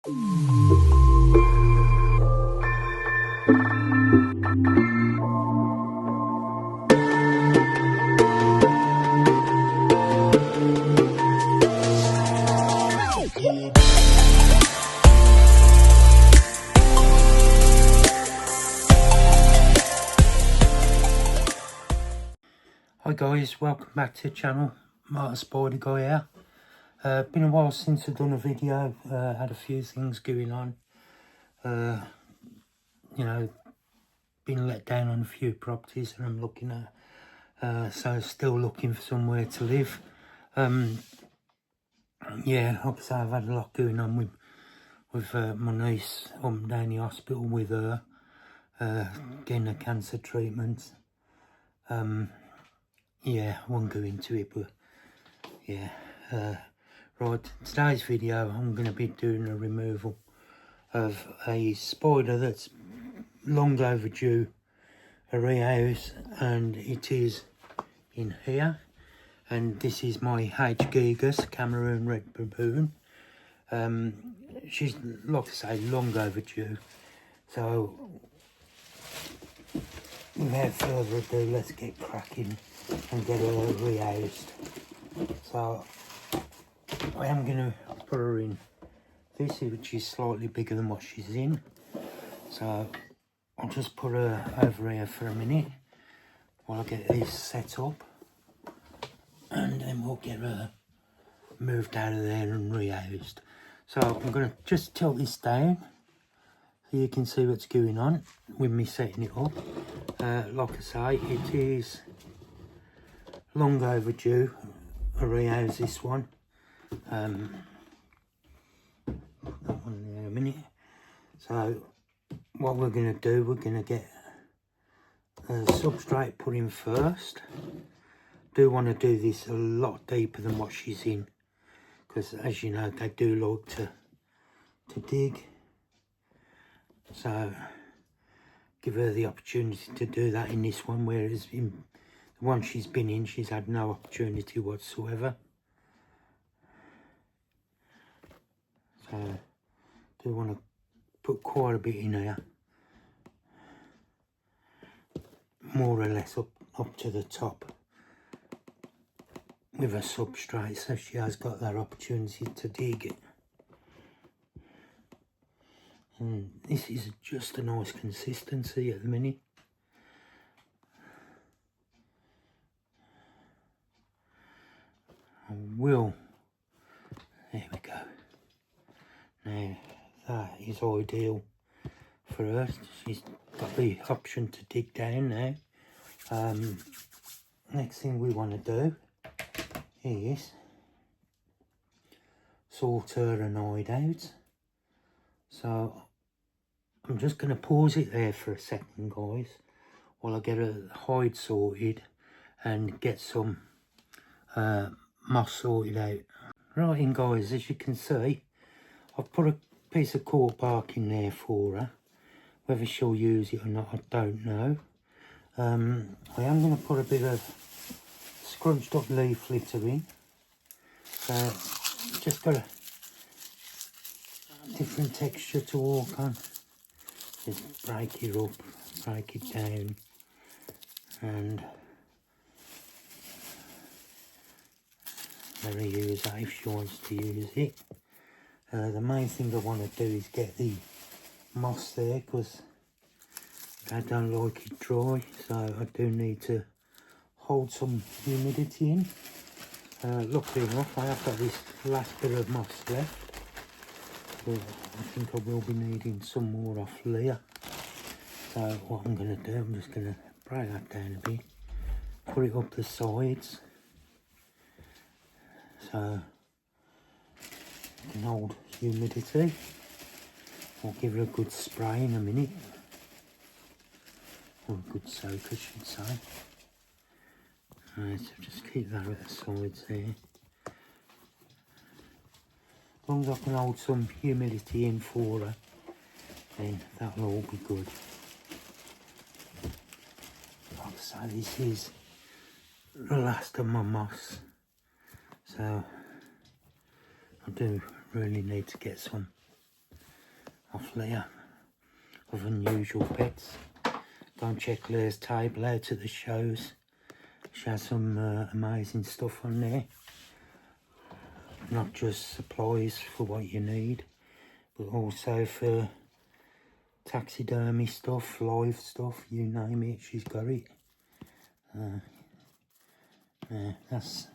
Hi guys, welcome back to the channel. Martin Spider Guy here. Been a while since I've done a video. Had a few things going on. You know, been let down on a few properties that I'm looking at. So still looking for somewhere to live. Yeah, obviously I've had a lot going on with my niece down the hospital with her, getting a cancer treatment. Yeah, I won't go into it, but yeah. Right, today's video I'm going to be doing a removal of a spider that's long overdue, a rehouse, and it is in here. And this is my H. gigas, Cameroon red baboon. She's, like I say, long overdue. So without further ado, let's get cracking and get her rehoused. So I am going to put her in this, which is slightly bigger than what she's in. So I'll just put her over here for a minute while I get this set up, and then we'll get her moved out of there and rehoused. So I'm going to just tilt this down so you can see what's going on with me setting it up. Like I say, it is long overdue, a rehouse, this one. Put that one there a minute. So what we're going to do, we're going to get a substrate put in first. Do want to do this a lot deeper than what she's in, because as you know, they do like to dig. So give her the opportunity to do that in this one, whereas in the one she's been in, she's had no opportunity whatsoever. So do want to put quite a bit in here, more or less up to the top with a substrate, so she has got that opportunity to dig it. And this is just a nice consistency at the minute. I will, there we go. Now that is ideal for her. She's got the option to dig down now. Next thing we want to do is sort her annoyed out. So I'm just going to pause it there for a second, guys, while I get her hide sorted and get some moss sorted out. Right in, guys, as you can see, I've put a piece of cork bark in there for her. Whether she'll use it or not, I don't know. I am going to put a bit of scrunched up leaf litter in. Just got a different texture to walk on. Just break it up, break it down, and let her use that if she wants to use it. The main thing I want to do is get the moss there, because I don't like it dry, so I do need to hold some humidity in. Luckily enough, I have got this last bit of moss left, but I think I will be needing some more off Leah. So what I'm going to do, I'm just going to break that down a bit, put it up the sides, so I can hold humidity. I'll give her a good spray in a minute, or a good soak I should say. Right, so just keep that at the sides there. As long as I can hold some humidity in for her, then that'll all be good. Like I say, this is the last of my moss, so I do really need to get some off Leah of unusual pets. Go and check Leah's table out at the shows. She has some amazing stuff on there. Not just supplies for what you need, but also for taxidermy stuff, live stuff, you name it, she's got it. That's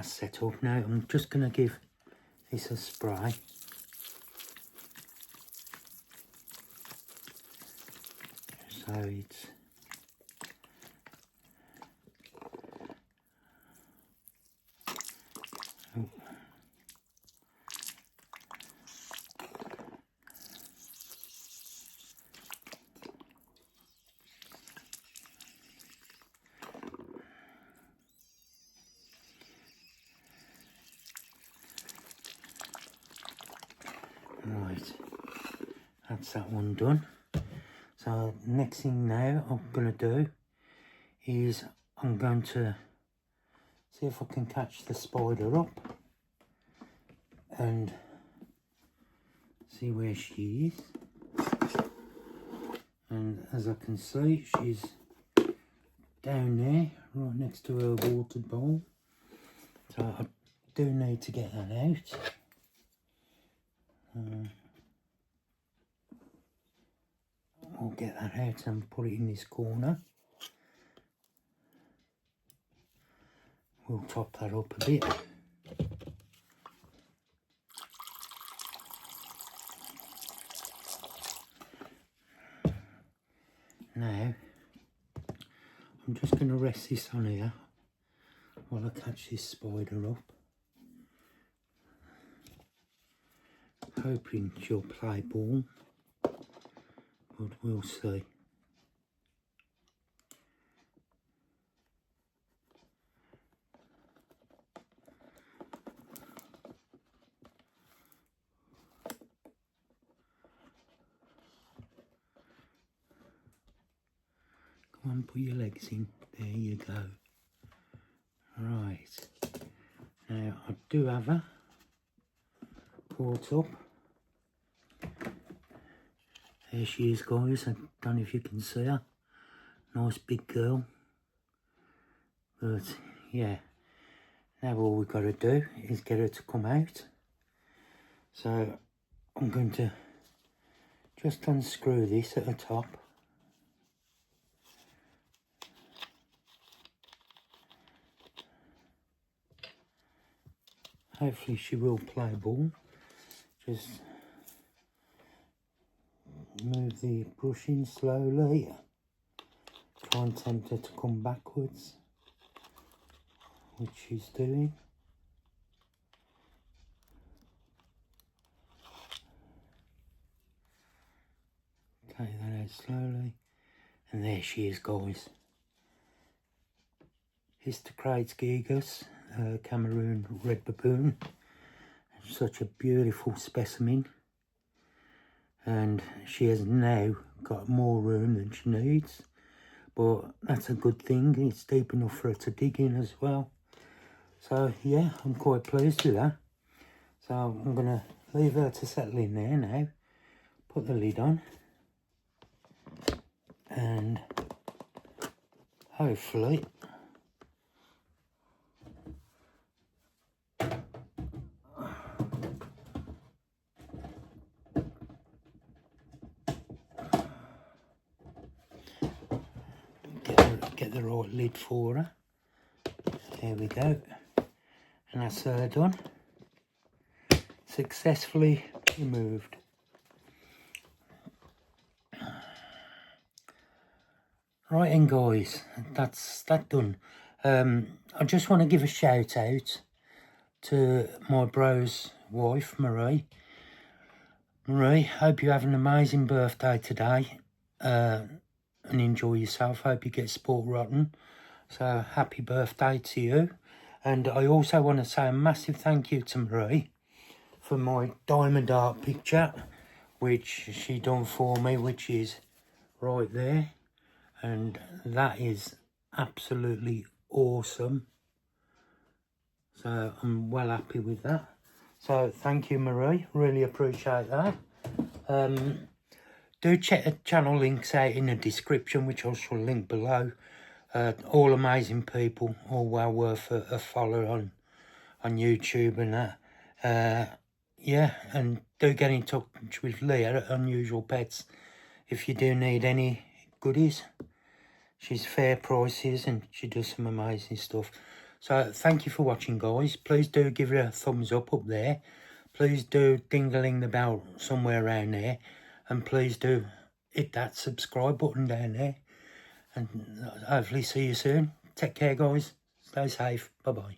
set up now. I'm just going to give this a spray. So it's right, that's that one done. So next thing now I'm going to do is I'm going to see if I can catch the spider up and see where she is. And as I can see, she's down there right next to her water bowl. So I do need to get that out. I'll get that out and put it in this corner. We'll top that up a bit. Now, I'm just going to rest this on here while I catch this spider up. Hoping she'll play ball, but we'll see. Come on, put your legs in. There you go. Right. Now, I do have her caught up. There she is, guys. I don't know if you can see her. Nice big girl. But, yeah. Now all we've got to do is get her to come out. So, I'm going to just unscrew this at the top. Hopefully she will play ball. Just move the brush in slowly. Try and tempt her to come backwards, which she's doing. Take that out slowly. And there she is, guys. Hysterocrates gigas, Cameroon red baboon. Such a beautiful specimen. And she has now got more room than she needs. But that's a good thing. It's deep enough for her to dig in as well. So, yeah, I'm quite pleased with that. So, I'm going to leave her to settle in there now. Put the lid on. And hopefully get the right lid for her. There we go. And that's her done. Successfully removed. Right then, guys, that's that done. I just want to give a shout out to my bro's wife, Marie. Marie, hope you have an amazing birthday today. And enjoy yourself. Hope you get sport rotten. So happy birthday to you. And I also want to say a massive thank you to Marie for my diamond art picture, which she done for me, which is right there. And that is absolutely awesome. So I'm well happy with that. So thank you, Marie. Really appreciate that. Do check the channel links out in the description, which I shall link below. All amazing people, all well worth a follow on YouTube and that. Yeah, and do get in touch with Leah at Unusual Pets if you do need any goodies. She's fair prices and she does some amazing stuff. So thank you for watching, guys. Please do give her a thumbs up there. Please do ding-a-ling the bell somewhere around there. And please do hit that subscribe button down there. And hopefully see you soon. Take care, guys. Stay safe. Bye-bye.